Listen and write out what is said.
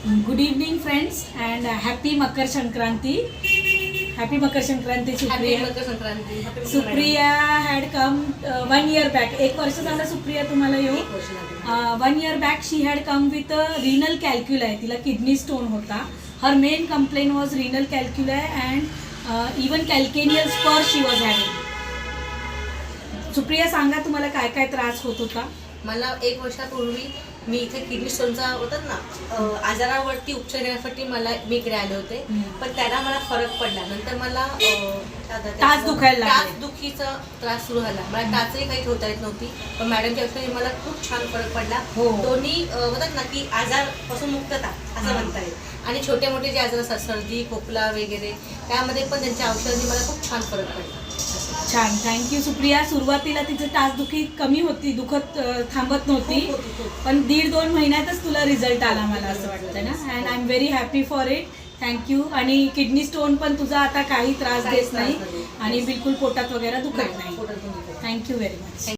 Good evening, friends, and happy Makar Sankranti. Happy Makar Sankranti, Supriya. Supriya had come 1 year back. 1 वर्ष झालं सुप्रिया तुम्हाला येऊ. 1 year back she had come with a renal calculi. तिला kidney stone होता. Her main complaint was renal calculi and even calcaneal spur she was having. Supriya सांगा तुम्हाला काय काय त्रास होत होता. मला 1 वर्षापूर्वी मी इथे किडनी स्टोनचा होतात ना आजारावरती उपचार घेण्यासाठी मी इकडे आले होते. पण त्याला मला फरक पडला. नंतर मला टाच दुखायला लागले. टाच दुखीचा त्रास सुरू झाला. मला टाचही काही ठेवता येत नव्हती. पण मॅडमच्या औषधाने मला खूप छान फरक पडला. दोन्ही होतात ना की आजारपासून मुक्तता असं म्हणता येईल. आणि छोटे मोठे जे आजार असतात सर्दी खोकला वगैरे त्यामध्ये पण त्यांच्या औषधाने मला खूप छान फरक पडला. छान, थँक्यू सुप्रिया. सुरुवातीला तिचं टाचदुखी कमी होती, दुखत थांबत नव्हती, पण 1.5-2 महिन्यातच तुला रिझल्ट आला मला असं वाटतं ना. And I am very happy for it. Thank you. आणि किडनी स्टोन पण तुझा आता काही त्रास देत नाही आणि बिलकुल पोटात वगैरे दुखत नाही. Thank you very much.